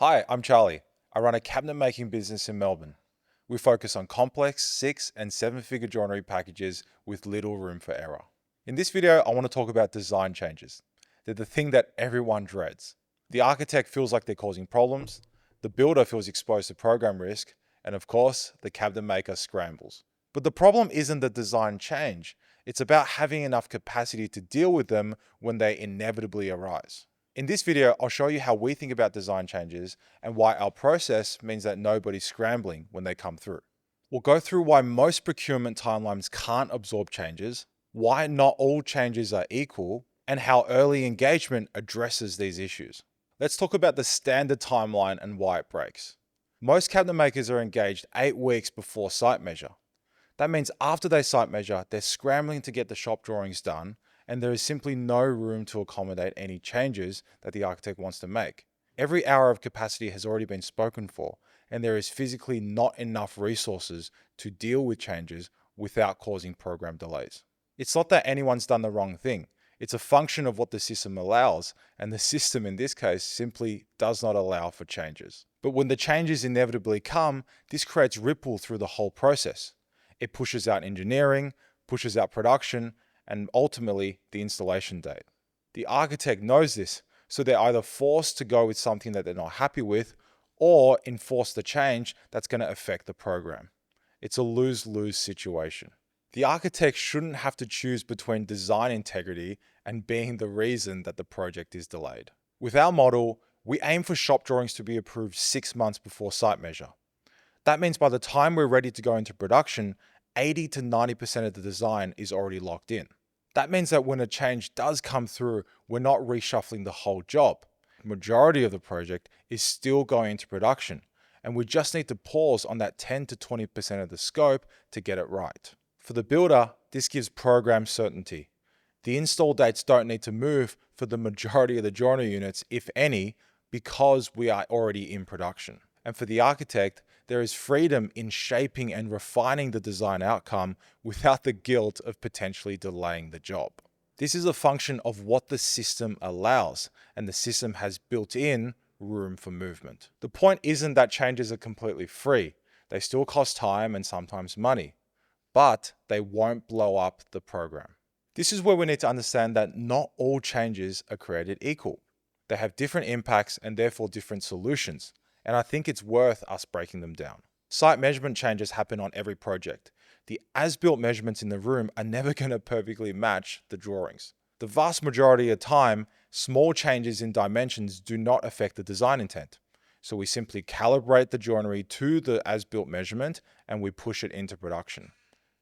Hi, I'm Charlie. I run a cabinet making business in Melbourne. We focus on complex 6 and 7-figure joinery packages with little room for error. In this video, I want to talk about design changes. They're the thing that everyone dreads. The architect feels like they're causing problems, the builder feels exposed to program risk, and of course, the cabinet maker scrambles. But the problem isn't the design change, it's about having enough capacity to deal with them when they inevitably arise. In this video, I'll show you how we think about design changes and why our process means that nobody's scrambling when they come through. We'll go through why most procurement timelines can't absorb changes, why not all changes are equal, and how early engagement addresses these issues. Let's talk about the standard timeline and why it breaks. Most cabinet makers are engaged 8 weeks before site measure. That means after they site measure, they're scrambling to get the shop drawings done, and there is simply no room to accommodate any changes that the architect wants to make. Every hour of capacity has already been spoken for, and there is physically not enough resources to deal with changes without causing program delays. It's not that anyone's done the wrong thing. It's a function of what the system allows, and the system in this case simply does not allow for changes. But when the changes inevitably come, this creates ripple through the whole process. It pushes out engineering, pushes out production, and ultimately the installation date. The architect knows this, so they're either forced to go with something that they're not happy with or enforce the change that's going to affect the program. It's a lose-lose situation. The architect shouldn't have to choose between design integrity and being the reason that the project is delayed. With our model, we aim for shop drawings to be approved 6 months before site measure. That means by the time we're ready to go into production, 80 to 90% of the design is already locked in. That means that when a change does come through, we're not reshuffling the whole job. The majority of the project is still going into production, and we just need to pause on that 10 to 20% of the scope to get it right. For the builder, this gives program certainty. The install dates don't need to move for the majority of the joinery units, if any, because we are already in production. And for the architect, there is freedom in shaping and refining the design outcome without the guilt of potentially delaying the job. This is a function of what the system allows, and the system has built in room for movement. The point isn't that changes are completely free. They still cost time and sometimes money, but they won't blow up the program. This is where we need to understand that not all changes are created equal. They have different impacts and therefore different solutions. And I think it's worth us breaking them down. Site measurement changes happen on every project. The as-built measurements in the room are never going to perfectly match the drawings. The vast majority of time, small changes in dimensions do not affect the design intent. So we simply calibrate the joinery to the as-built measurement and we push it into production.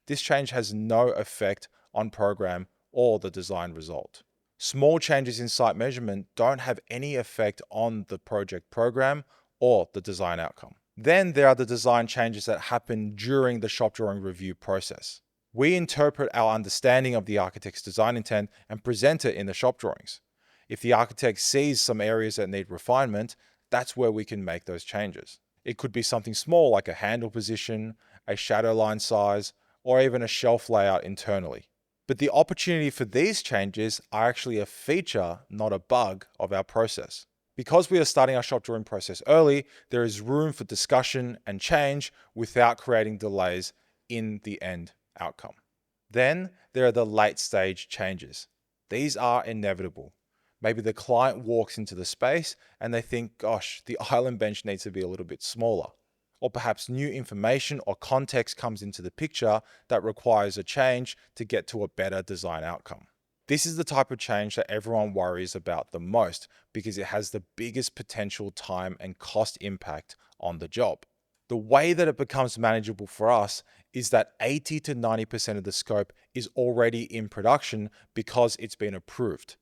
This change has no effect on program or the design result. Small changes in site measurement don't have any effect on the project program or the design outcome. Then there are the design changes that happen during the shop drawing review process. We interpret our understanding of the architect's design intent and present it in the shop drawings. If the architect sees some areas that need refinement, that's where we can make those changes. It could be something small like a handle position, a shadow line size, or even a shelf layout internally. But the opportunity for these changes are actually a feature, not a bug, of our process. Because we are starting our shop drawing process early, there is room for discussion and change without creating delays in the end outcome. Then there are the late stage changes. These are inevitable. Maybe the client walks into the space and they think, gosh, the island bench needs to be a little bit smaller. Or perhaps new information or context comes into the picture that requires a change to get to a better design outcome. This is the type of change that everyone worries about the most because it has the biggest potential time and cost impact on the job. The way that it becomes manageable for us is that 80 to 90% of the scope is already in production because it's been approved.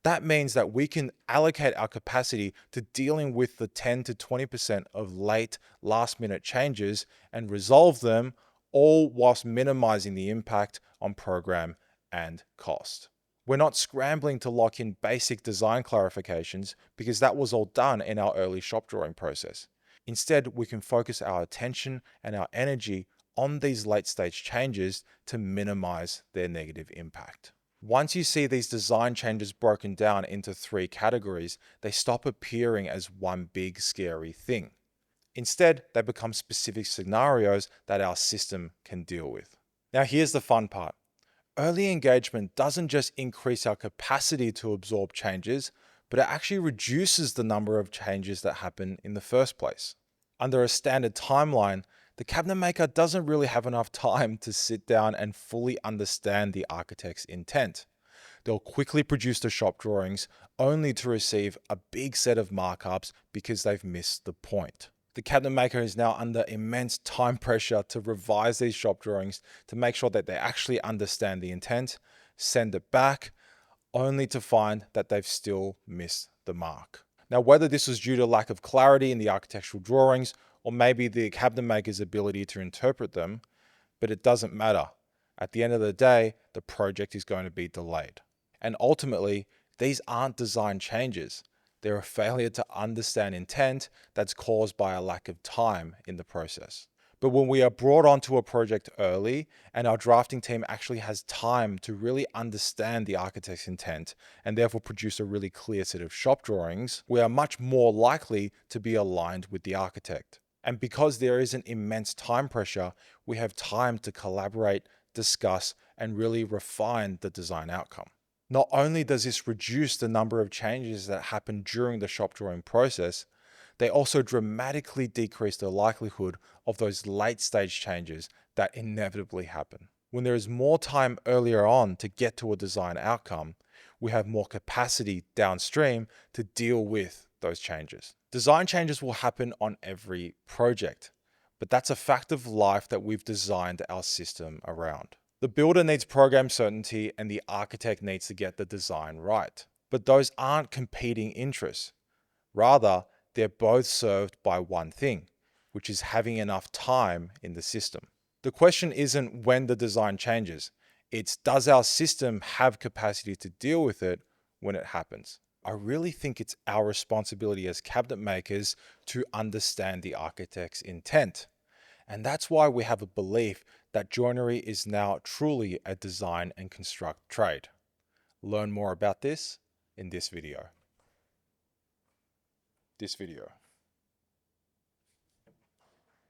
That means that we can allocate our capacity to dealing with the 10 to 20% of late last minute changes and resolve them, all whilst minimizing the impact on program and cost. We're not scrambling to lock in basic design clarifications because that was all done in our early shop drawing process. Instead, we can focus our attention and our energy on these late stage changes to minimize their negative impact. Once you see these design changes broken down into 3 categories, they stop appearing as one big scary thing. Instead, they become specific scenarios that our system can deal with. Now, here's the fun part. Early engagement doesn't just increase our capacity to absorb changes, but it actually reduces the number of changes that happen in the first place. Under a standard timeline, the cabinet maker doesn't really have enough time to sit down and fully understand the architect's intent. They'll quickly produce the shop drawings only to receive a big set of markups because they've missed the point. The cabinet maker is now under immense time pressure to revise these shop drawings to make sure that they actually understand the intent, send it back, only to find that they've still missed the mark. Now, whether this was due to lack of clarity in the architectural drawings or maybe the cabinet maker's ability to interpret them, but it doesn't matter. At the end of the day, the project is going to be delayed. And ultimately, these aren't design changes. They're a failure to understand intent that's caused by a lack of time in the process. But when we are brought onto a project early and our drafting team actually has time to really understand the architect's intent and therefore produce a really clear set of shop drawings, we are much more likely to be aligned with the architect. And because there is an immense time pressure, we have time to collaborate, discuss, and really refine the design outcome. Not only does this reduce the number of changes that happen during the shop drawing process, they also dramatically decrease the likelihood of those late stage changes that inevitably happen. When there is more time earlier on to get to a design outcome, we have more capacity downstream to deal with those changes. Design changes will happen on every project, but that's a fact of life that we've designed our system around. The builder needs program certainty and the architect needs to get the design right. But those aren't competing interests. Rather, they're both served by one thing, which is having enough time in the system. The question isn't when the design changes, it's does our system have capacity to deal with it when it happens? I really think it's our responsibility as cabinet makers to understand the architect's intent. And that's why we have a belief that joinery is now truly a design and construct trade. Learn more about this in this video.